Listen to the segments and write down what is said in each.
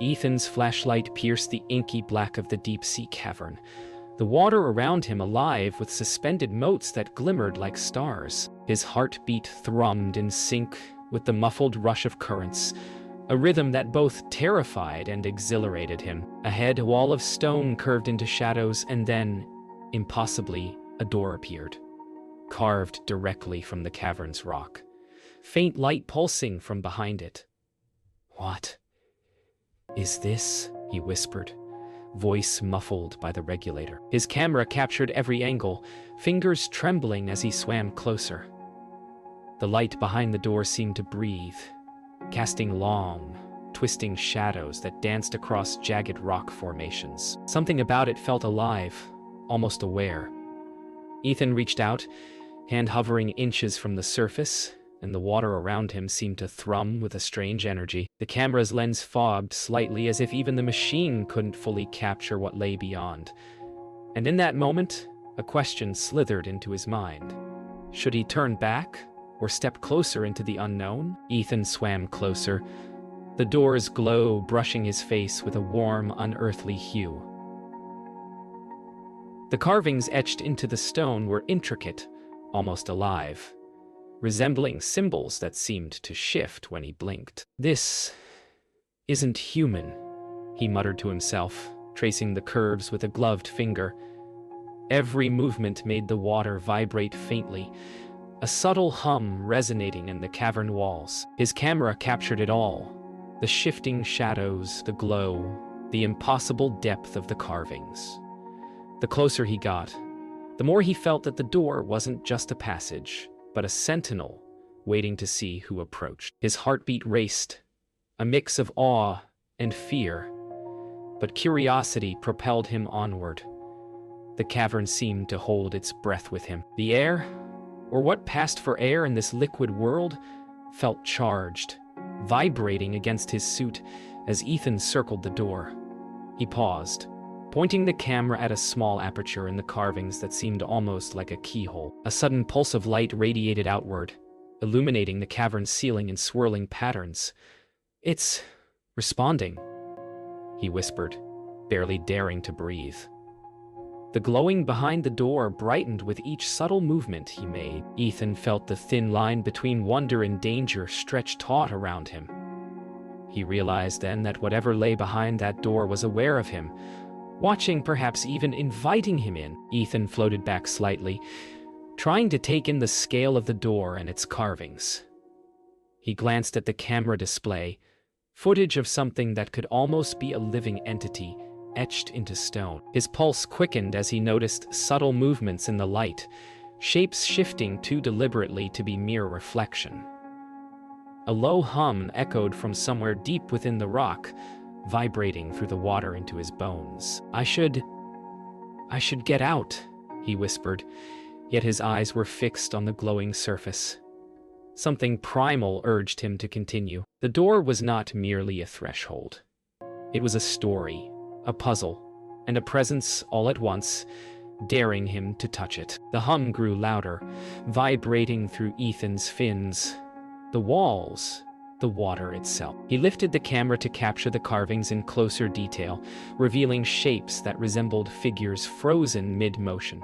Ethan's flashlight pierced the inky black of the deep-sea cavern, the water around him alive with suspended motes that glimmered like stars. His heartbeat thrummed in sync with the muffled rush of currents, a rhythm that both terrified and exhilarated him. Ahead, a wall of stone curved into shadows, and then, impossibly, a door appeared, carved directly from the cavern's rock, faint light pulsing from behind it. "What is this?" he whispered, voice muffled by the regulator. His camera captured every angle, fingers trembling as he swam closer. The light behind the door seemed to breathe, casting long, twisting shadows that danced across jagged rock formations. Something about it felt alive, almost aware. Ethan reached out, hand hovering inches from the surface, and the water around him seemed to thrum with a strange energy. The camera's lens fogged slightly, as if even the machine couldn't fully capture what lay beyond. And in that moment, a question slithered into his mind. Should he turn back, or step closer into the unknown? Ethan swam closer, the door's glow brushing his face with a warm, unearthly hue. The carvings etched into the stone were intricate, almost alive, resembling symbols that seemed to shift when he blinked. "This isn't human," he muttered to himself, tracing the curves with a gloved finger. Every movement made the water vibrate faintly, a subtle hum resonating in the cavern walls. His camera captured it all: the shifting shadows, the glow, the impossible depth of the carvings. The closer he got, the more he felt that the door wasn't just a passage, but a sentinel waiting to see who approached. His heartbeat raced, a mix of awe and fear, but curiosity propelled him onward. The cavern seemed to hold its breath with him. The air, or what passed for air in this liquid world, felt charged, vibrating against his suit as Ethan circled the door. He paused, pointing the camera at a small aperture in the carvings that seemed almost like a keyhole. A sudden pulse of light radiated outward, illuminating the cavern's ceiling in swirling patterns. "It's responding," he whispered, barely daring to breathe. The glowing behind the door brightened with each subtle movement he made. Ethan felt the thin line between wonder and danger stretch taut around him. He realized then that whatever lay behind that door was aware of him, watching, perhaps even inviting him in. Ethan floated back slightly, trying to take in the scale of the door and its carvings. He glanced at the camera display, footage of something that could almost be a living entity, etched into stone. His pulse quickened as he noticed subtle movements in the light, shapes shifting too deliberately to be mere reflection. A low hum echoed from somewhere deep within the rock, vibrating through the water into his bones. I should get out," he whispered, yet his eyes were fixed on the glowing surface. Something primal urged him to continue. The door was not merely a threshold. It was a story, a puzzle, and a presence all at once, daring him to touch it. The hum grew louder, vibrating through Ethan's fins, the walls, the water itself. He lifted the camera to capture the carvings in closer detail, revealing shapes that resembled figures frozen mid-motion,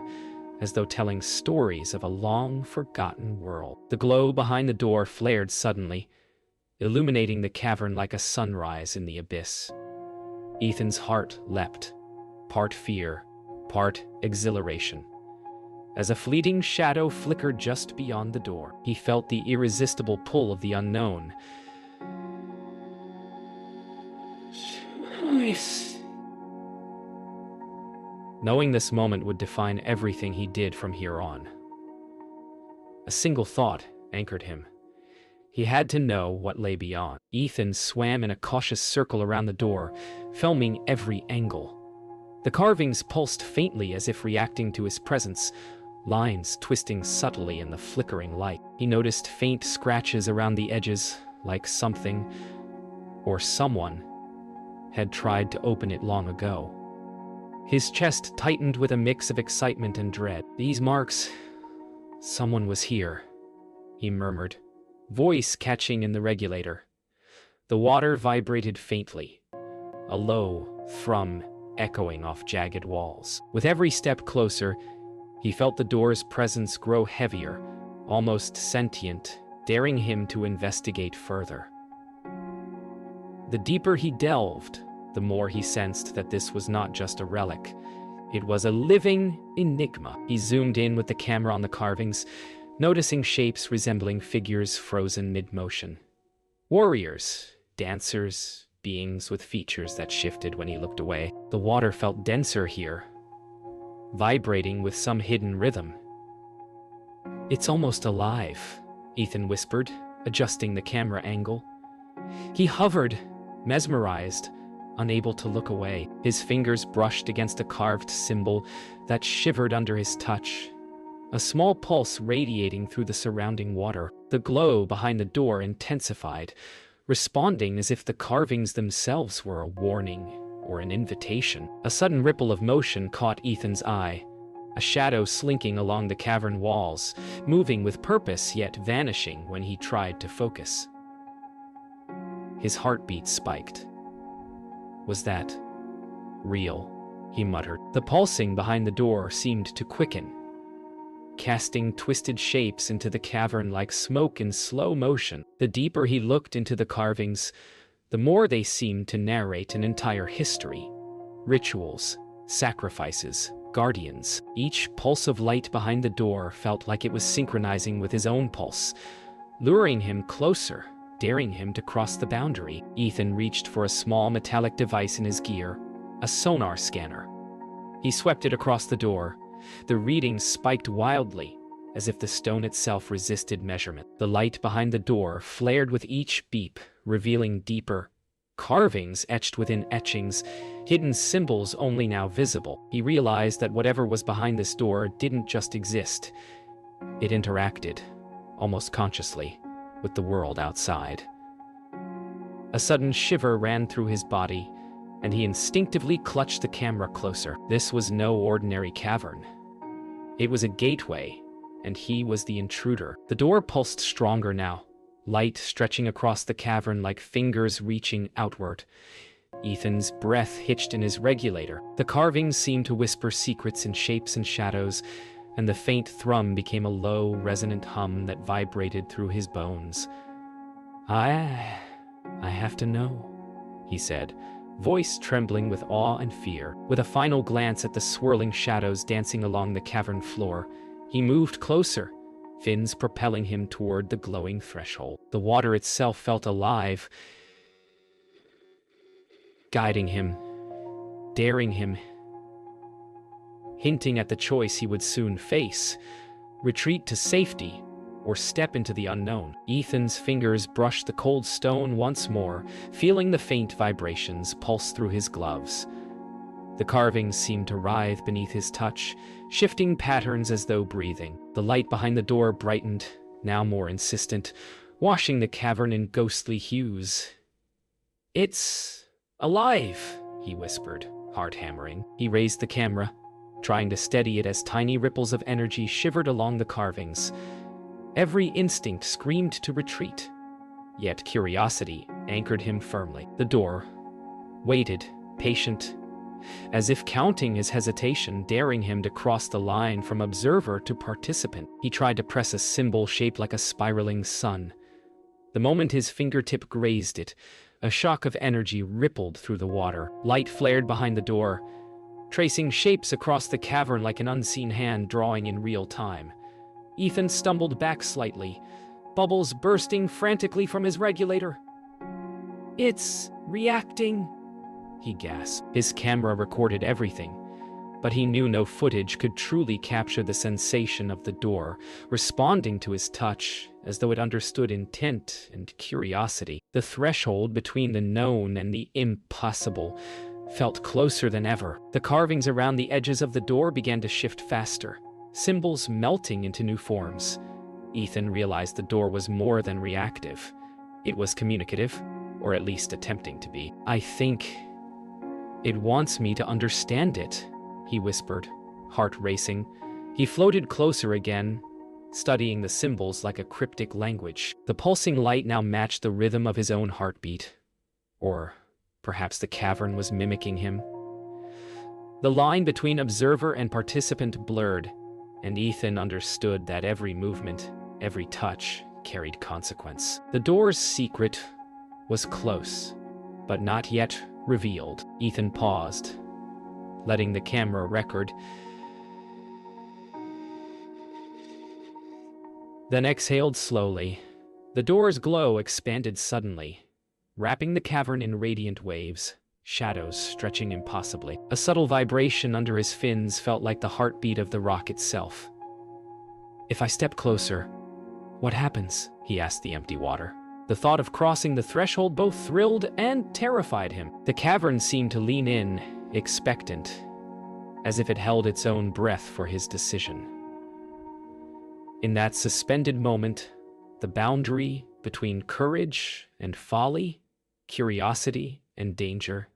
as though telling stories of a long-forgotten world. The glow behind the door flared suddenly, illuminating the cavern like a sunrise in the abyss. Ethan's heart leapt, part fear, part exhilaration. As a fleeting shadow flickered just beyond the door, he felt the irresistible pull of the unknown. Knowing this moment would define everything he did from here on. A single thought anchored him. He had to know what lay beyond. Ethan swam in a cautious circle around the door, filming every angle. The carvings pulsed faintly as if reacting to his presence, lines twisting subtly in the flickering light. He noticed faint scratches around the edges, like something, or someone, had tried to open it long ago. His chest tightened with a mix of excitement and dread. "These marks... someone was here," he murmured, voice catching in the regulator. The water vibrated faintly, a low thrum echoing off jagged walls. With every step closer, he felt the door's presence grow heavier, almost sentient, daring him to investigate further. The deeper he delved, the more he sensed that this was not just a relic. It was a living enigma. He zoomed in with the camera on the carvings, noticing shapes resembling figures frozen mid-motion. Warriors, dancers, beings with features that shifted when he looked away. The water felt denser here, vibrating with some hidden rhythm. "It's almost alive," Ethan whispered, adjusting the camera angle. He hovered, mesmerized, unable to look away. His fingers brushed against a carved symbol that shivered under his touch, a small pulse radiating through the surrounding water. The glow behind the door intensified, responding as if the carvings themselves were a warning or an invitation. A sudden ripple of motion caught Ethan's eye, a shadow slinking along the cavern walls, moving with purpose yet vanishing when he tried to focus. His heartbeat spiked. "Was that real?" he muttered. The pulsing behind the door seemed to quicken, casting twisted shapes into the cavern like smoke in slow motion. The deeper he looked into the carvings, the more they seemed to narrate an entire history. Rituals, sacrifices, guardians. Each pulse of light behind the door felt like it was synchronizing with his own pulse, luring him closer, daring him to cross the boundary. Ethan reached for a small metallic device in his gear, a sonar scanner. He swept it across the door. The readings spiked wildly, as if the stone itself resisted measurement. The light behind the door flared with each beep, revealing deeper carvings etched within etchings, hidden symbols only now visible. He realized that whatever was behind this door didn't just exist. It interacted, almost consciously, with the world outside. A sudden shiver ran through his body, and he instinctively clutched the camera closer. This was no ordinary cavern. It was a gateway, and he was the intruder. The door pulsed stronger now, light stretching across the cavern like fingers reaching outward. Ethan's breath hitched in his regulator. The carvings seemed to whisper secrets in shapes and shadows, and the faint thrum became a low, resonant hum that vibrated through his bones. I have to know," he said, voice trembling with awe and fear. With a final glance at the swirling shadows dancing along the cavern floor, he moved closer, fins propelling him toward the glowing threshold. The water itself felt alive, guiding him, daring him, hinting at the choice he would soon face: retreat to safety or step into the unknown. Ethan's fingers brushed the cold stone once more, feeling the faint vibrations pulse through his gloves. The carvings seemed to writhe beneath his touch, shifting patterns as though breathing. The light behind the door brightened, now more insistent, washing the cavern in ghostly hues. "It's alive," he whispered, heart hammering. He raised the camera, trying to steady it as tiny ripples of energy shivered along the carvings. Every instinct screamed to retreat, yet curiosity anchored him firmly. The door waited, patient, as if counting his hesitation, daring him to cross the line from observer to participant. He tried to press a symbol shaped like a spiraling sun. The moment his fingertip grazed it, a shock of energy rippled through the water. Light flared behind the door, tracing shapes across the cavern like an unseen hand drawing in real time. Ethan stumbled back slightly, bubbles bursting frantically from his regulator. "It's reacting," he gasped. His camera recorded everything, but he knew no footage could truly capture the sensation of the door, responding to his touch as though it understood intent and curiosity. The threshold between the known and the impossible felt closer than ever. The carvings around the edges of the door began to shift faster, symbols melting into new forms. Ethan realized the door was more than reactive. It was communicative, or at least attempting to be. "I think it wants me to understand it," he whispered, heart racing. He floated closer again, studying the symbols like a cryptic language. The pulsing light now matched the rhythm of his own heartbeat. Or Perhaps the cavern was mimicking him. The line between observer and participant blurred, and Ethan understood that every movement, every touch, carried consequence. The door's secret was close, but not yet revealed. Ethan paused, letting the camera record, then exhaled slowly. The door's glow expanded suddenly, wrapping the cavern in radiant waves, shadows stretching impossibly. A subtle vibration under his fins felt like the heartbeat of the rock itself. "If I step closer, what happens?" he asked the empty water. The thought of crossing the threshold both thrilled and terrified him. The cavern seemed to lean in, expectant, as if it held its own breath for his decision. In that suspended moment, the boundary between courage and folly, curiosity and danger,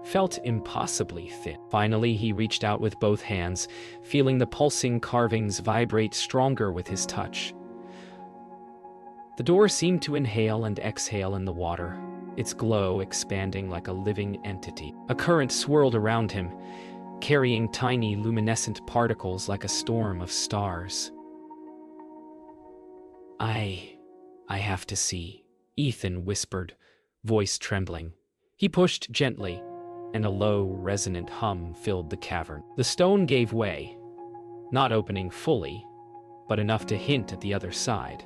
felt impossibly thin. Finally, he reached out with both hands, feeling the pulsing carvings vibrate stronger with his touch. The door seemed to inhale and exhale in the water, its glow expanding like a living entity. A current swirled around him, carrying tiny luminescent particles like a storm of stars. I have to see," Ethan whispered, voice trembling. He pushed gently, and a low, resonant hum filled the cavern. The stone gave way, not opening fully, but enough to hint at the other side.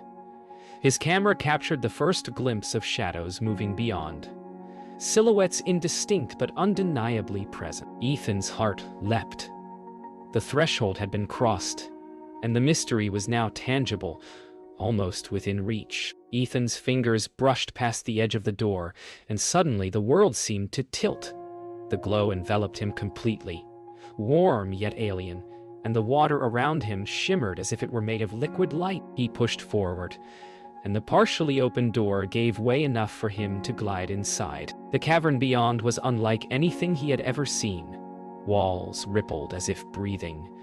His camera captured the first glimpse of shadows moving beyond, silhouettes indistinct but undeniably present. Ethan's heart leapt. The threshold had been crossed, and the mystery was now tangible, almost within reach. Ethan's fingers brushed past the edge of the door, and suddenly the world seemed to tilt. The glow enveloped him completely, warm yet alien, and the water around him shimmered as if it were made of liquid light. He pushed forward, and the partially open door gave way enough for him to glide inside. The cavern beyond was unlike anything he had ever seen. Walls rippled as if breathing,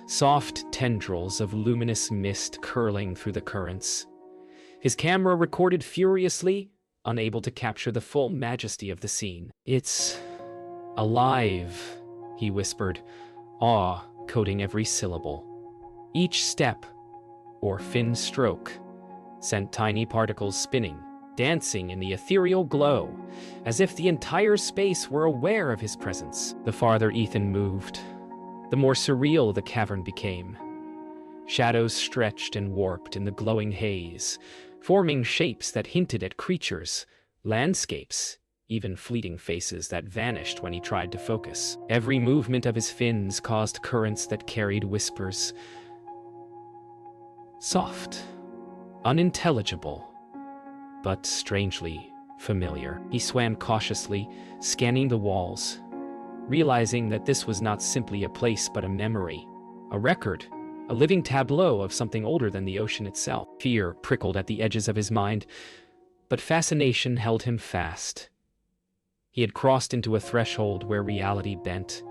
soft tendrils of luminous mist curling through the currents. His camera recorded furiously, unable to capture the full majesty of the scene. "It's alive," he whispered, awe coating every syllable. Each step, or fin stroke, sent tiny particles spinning, dancing in the ethereal glow, as if the entire space were aware of his presence. The farther Ethan moved, the more surreal the cavern became. Shadows stretched and warped in the glowing haze, forming shapes that hinted at creatures, landscapes, even fleeting faces that vanished when he tried to focus. Every movement of his fins caused currents that carried whispers. Soft, unintelligible, but strangely familiar. He swam cautiously, scanning the walls, realizing that this was not simply a place but a memory, a record, a living tableau of something older than the ocean itself. Fear prickled at the edges of his mind, but fascination held him fast. He had crossed into a threshold where reality bent,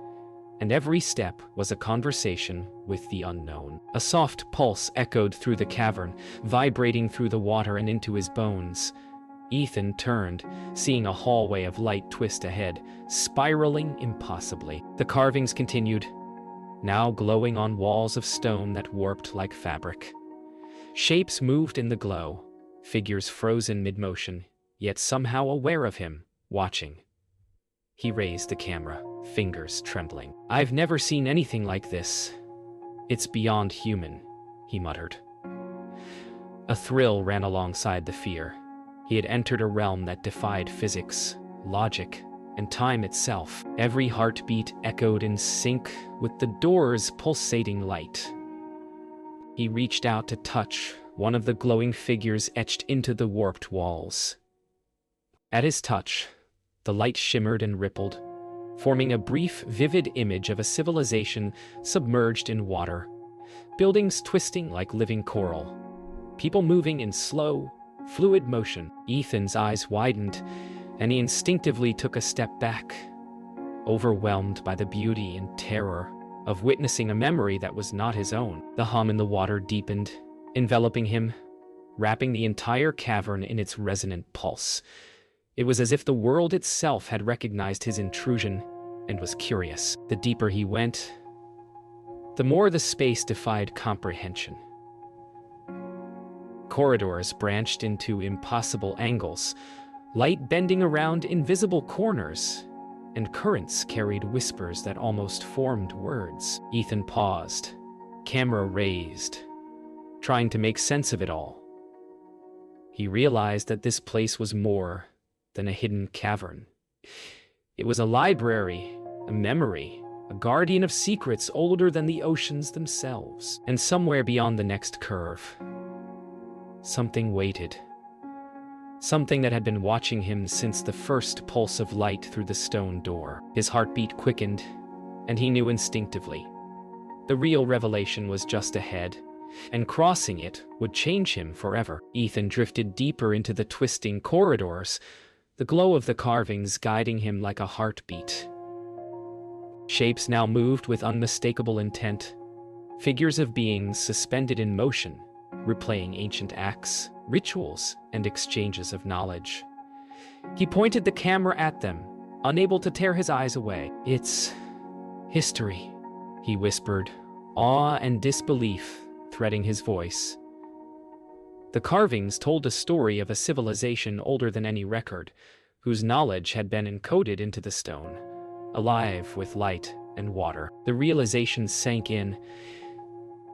and every step was a conversation with the unknown. A soft pulse echoed through the cavern, vibrating through the water and into his bones. Ethan turned, seeing a hallway of light twist ahead, spiraling impossibly. The carvings continued, now glowing on walls of stone that warped like fabric. Shapes moved in the glow, figures frozen mid-motion, yet somehow aware of him, watching. He raised the camera, fingers trembling. "I've never seen anything like this. It's beyond human," he muttered. A thrill ran alongside the fear. He had entered a realm that defied physics, logic, and time itself. Every heartbeat echoed in sync with the door's pulsating light. He reached out to touch one of the glowing figures etched into the warped walls. At his touch, the light shimmered and rippled, forming a brief, vivid image of a civilization submerged in water, buildings twisting like living coral, people moving in slow, fluid motion. Ethan's eyes widened, and he instinctively took a step back, overwhelmed by the beauty and terror of witnessing a memory that was not his own. The hum in the water deepened, enveloping him, wrapping the entire cavern in its resonant pulse. It was as if the world itself had recognized his intrusion and was curious. The deeper he went, the more the space defied comprehension. Corridors branched into impossible angles, light bending around invisible corners, and currents carried whispers that almost formed words. Ethan paused, camera raised, trying to make sense of it all. He realized that this place was more than a hidden cavern. It was a library, a memory, a guardian of secrets older than the oceans themselves. And somewhere beyond the next curve, something waited. Something that had been watching him since the first pulse of light through the stone door. His heartbeat quickened, and he knew instinctively. The real revelation was just ahead, and crossing it would change him forever. Ethan drifted deeper into the twisting corridors, the glow of the carvings guiding him like a heartbeat. Shapes now moved with unmistakable intent, figures of beings suspended in motion, replaying ancient acts, rituals, and exchanges of knowledge. He pointed the camera at them, unable to tear his eyes away. "It's history," he whispered, awe and disbelief threading his voice. The carvings told a story of a civilization older than any record, whose knowledge had been encoded into the stone, alive with light and water. The realization sank in.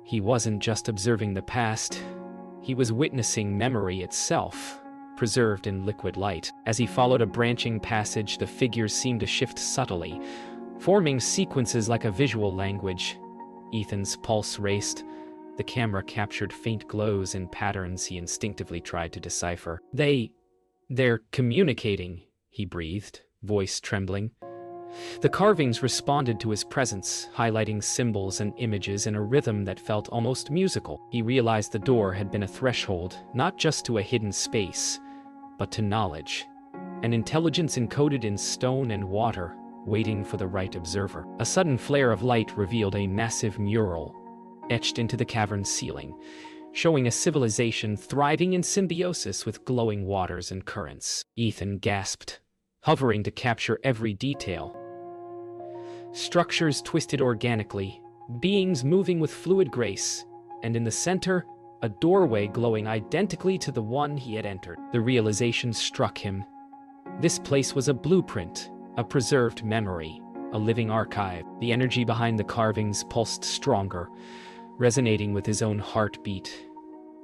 He wasn't just observing the past, he was witnessing memory itself, preserved in liquid light. As he followed a branching passage, the figures seemed to shift subtly, forming sequences like a visual language. Ethan's pulse raced. The camera captured faint glows and patterns he instinctively tried to decipher. They're communicating, he breathed, voice trembling. The carvings responded to his presence, highlighting symbols and images in a rhythm that felt almost musical. He realized the door had been a threshold, not just to a hidden space, but to knowledge, an intelligence encoded in stone and water, waiting for the right observer. A sudden flare of light revealed a massive mural etched into the cavern ceiling, showing a civilization thriving in symbiosis with glowing waters and currents. Ethan gasped, hovering to capture every detail. Structures twisted organically, beings moving with fluid grace, and in the center, a doorway glowing identically to the one he had entered. The realization struck him. This place was a blueprint, a preserved memory, a living archive. The energy behind the carvings pulsed stronger, resonating with his own heartbeat,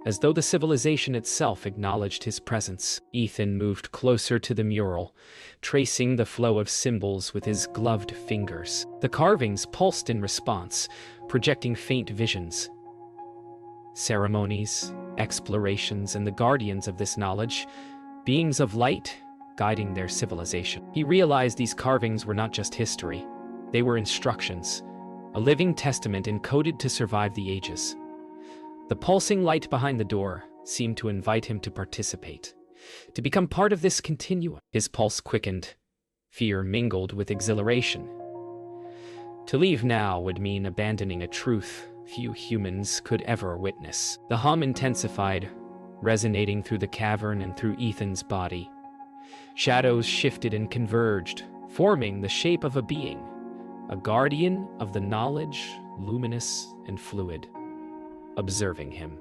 as though the civilization itself acknowledged his presence. Ethan moved closer to the mural, tracing the flow of symbols with his gloved fingers. The carvings pulsed in response, projecting faint visions. Ceremonies, explorations, and the guardians of this knowledge, beings of light, guiding their civilization. He realized these carvings were not just history. They were instructions, a living testament encoded to survive the ages. The pulsing light behind the door seemed to invite him to participate, to become part of this continuum. His pulse quickened, fear mingled with exhilaration. To leave now would mean abandoning a truth few humans could ever witness. The hum intensified, resonating through the cavern and through Ethan's body. Shadows shifted and converged, forming the shape of a being, a guardian of the knowledge, luminous and fluid, observing him.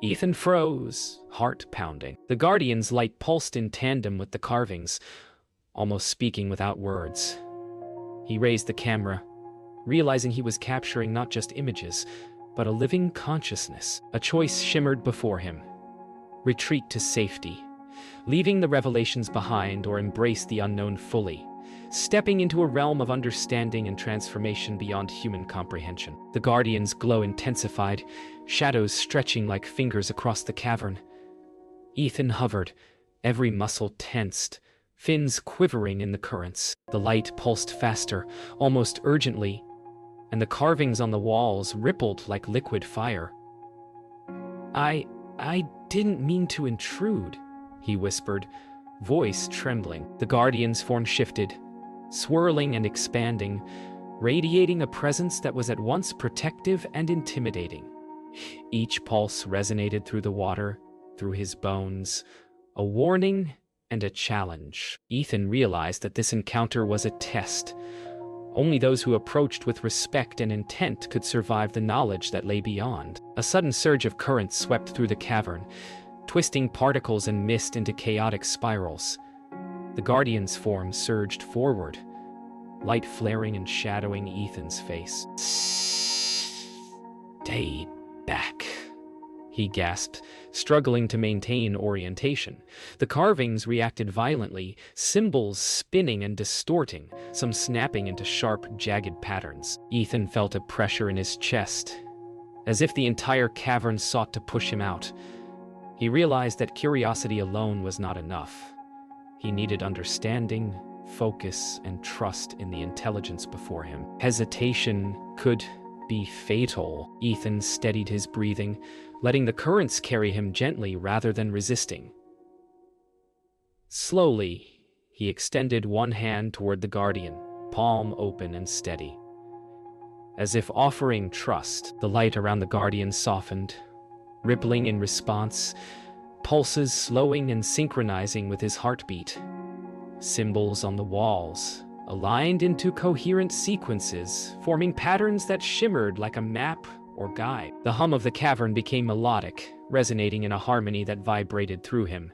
Ethan froze, heart pounding. The guardian's light pulsed in tandem with the carvings, almost speaking without words. He raised the camera, realizing he was capturing not just images, but a living consciousness. A choice shimmered before him: retreat to safety, leaving the revelations behind, or embrace the unknown fully, stepping into a realm of understanding and transformation beyond human comprehension. The Guardian's glow intensified, shadows stretching like fingers across the cavern. Ethan hovered, every muscle tensed, fins quivering in the currents. The light pulsed faster, almost urgently, and the carvings on the walls rippled like liquid fire. I didn't mean to intrude," he whispered, voice trembling. The Guardian's form shifted, swirling and expanding, radiating a presence that was at once protective and intimidating. Each pulse resonated through the water, through his bones, a warning and a challenge. Ethan realized that this encounter was a test. Only those who approached with respect and intent could survive the knowledge that lay beyond. A sudden surge of current swept through the cavern, twisting particles and mist into chaotic spirals. The Guardian's form surged forward, light flaring and shadowing Ethan's face. "Stay back," he gasped, struggling to maintain orientation. The carvings reacted violently, symbols spinning and distorting, some snapping into sharp, jagged patterns. Ethan felt a pressure in his chest, as if the entire cavern sought to push him out. He realized that curiosity alone was not enough. He needed understanding, focus, and trust in the intelligence before him. Hesitation could be fatal. Ethan steadied his breathing, letting the currents carry him gently rather than resisting. Slowly, he extended one hand toward the Guardian, palm open and steady. As if offering trust, the light around the Guardian softened, rippling in response, pulses slowing and synchronizing with his heartbeat. Symbols on the walls aligned into coherent sequences, forming patterns that shimmered like a map or guide. The hum of the cavern became melodic, resonating in a harmony that vibrated through him.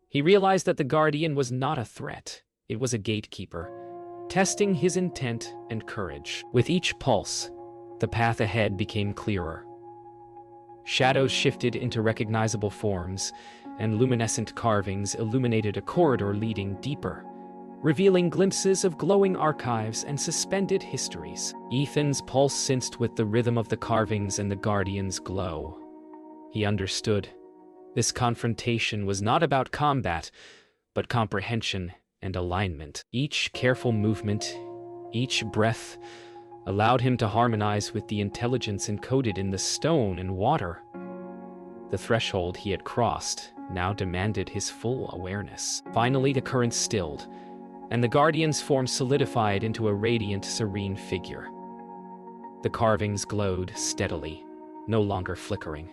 He realized that the Guardian was not a threat. It was a gatekeeper, testing his intent and courage. With each pulse, the path ahead became clearer. Shadows shifted into recognizable forms, and luminescent carvings illuminated a corridor leading deeper, revealing glimpses of glowing archives and suspended histories. Ethan's pulse synced with the rhythm of the carvings and the Guardian's glow. He understood. This confrontation was not about combat, but comprehension and alignment. Each careful movement, each breath, allowed him to harmonize with the intelligence encoded in the stone and water. The threshold he had crossed now demanded his full awareness. Finally, the currents stilled, and the Guardian's form solidified into a radiant, serene figure. The carvings glowed steadily, no longer flickering.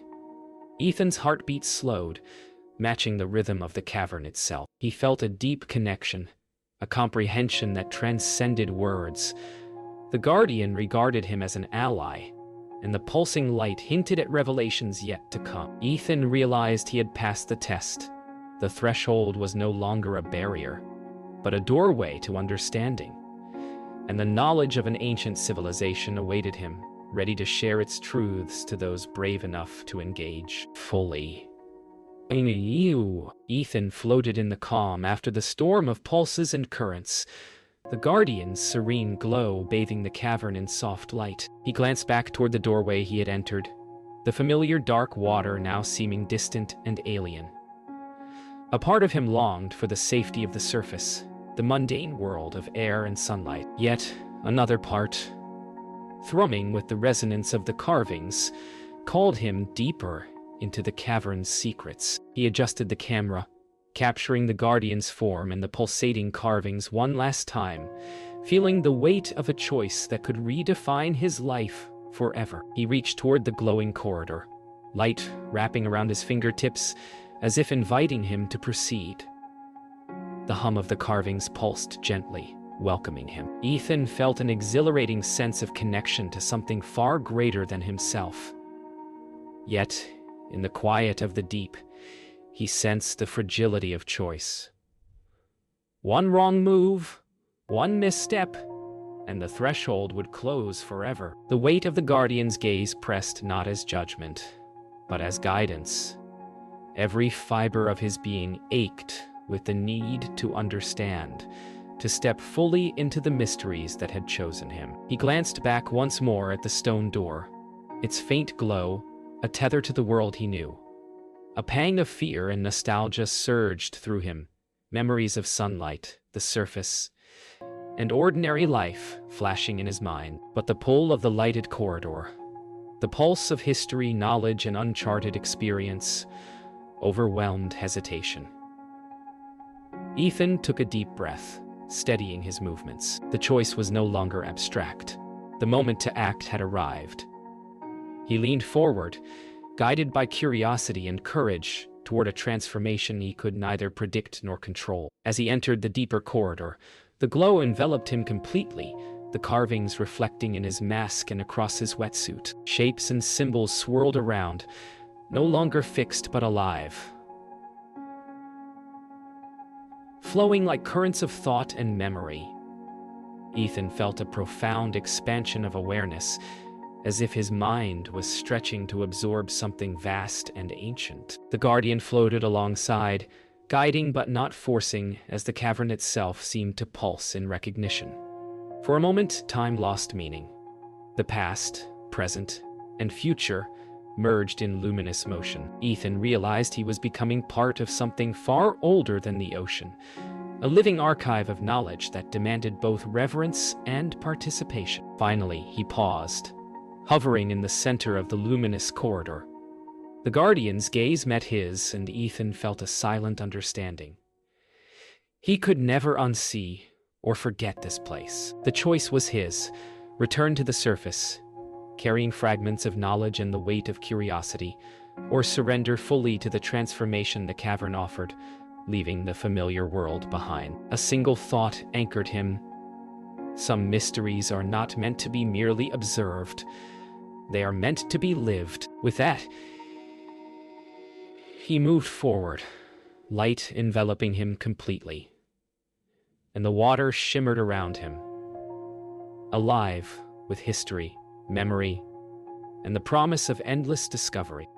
Ethan's heartbeat slowed, matching the rhythm of the cavern itself. He felt a deep connection, a comprehension that transcended words. The Guardian regarded him as an ally, and the pulsing light hinted at revelations yet to come. Ethan realized he had passed the test. The threshold was no longer a barrier, but a doorway to understanding, and the knowledge of an ancient civilization awaited him, ready to share its truths to those brave enough to engage fully. Ethan floated in the calm after the storm of pulses and currents, the Guardian's serene glow bathing the cavern in soft light. He glanced back toward the doorway he had entered, the familiar dark water now seeming distant and alien. A part of him longed for the safety of the surface, the mundane world of air and sunlight. Yet another part, thrumming with the resonance of the carvings, called him deeper into the cavern's secrets. He adjusted the camera, capturing the Guardian's form and the pulsating carvings one last time, feeling the weight of a choice that could redefine his life forever. He reached toward the glowing corridor, light wrapping around his fingertips as if inviting him to proceed. The hum of the carvings pulsed gently, welcoming him. Ethan felt an exhilarating sense of connection to something far greater than himself. Yet, in the quiet of the deep, he sensed the fragility of choice. One wrong move, one misstep, and the threshold would close forever. The weight of the Guardian's gaze pressed not as judgment, but as guidance. Every fiber of his being ached with the need to understand, to step fully into the mysteries that had chosen him. He glanced back once more at the stone door, its faint glow, a tether to the world he knew. A pang of fear and nostalgia surged through him, memories of sunlight, the surface, and ordinary life flashing in his mind. But the pull of the lighted corridor, the pulse of history, knowledge, and uncharted experience, overwhelmed hesitation. Ethan took a deep breath, steadying his movements. The choice was no longer abstract. The moment to act had arrived. He leaned forward, guided by curiosity and courage, toward a transformation he could neither predict nor control. As he entered the deeper corridor, the glow enveloped him completely, the carvings reflecting in his mask and across his wetsuit. Shapes and symbols swirled around, no longer fixed but alive, flowing like currents of thought and memory. Ethan felt a profound expansion of awareness, as if his mind was stretching to absorb something vast and ancient. The Guardian floated alongside, guiding but not forcing, as the cavern itself seemed to pulse in recognition. For a moment, time lost meaning. The past, present, and future merged in luminous motion. Ethan realized he was becoming part of something far older than the ocean, a living archive of knowledge that demanded both reverence and participation. Finally, he paused, hovering in the center of the luminous corridor. The Guardian's gaze met his, and Ethan felt a silent understanding. He could never unsee or forget this place. The choice was his: return to the surface, carrying fragments of knowledge and the weight of curiosity, or surrender fully to the transformation the cavern offered, leaving the familiar world behind. A single thought anchored him: some mysteries are not meant to be merely observed. They are meant to be lived. With that, he moved forward, light enveloping him completely, and the water shimmered around him, alive with history, memory, and the promise of endless discovery.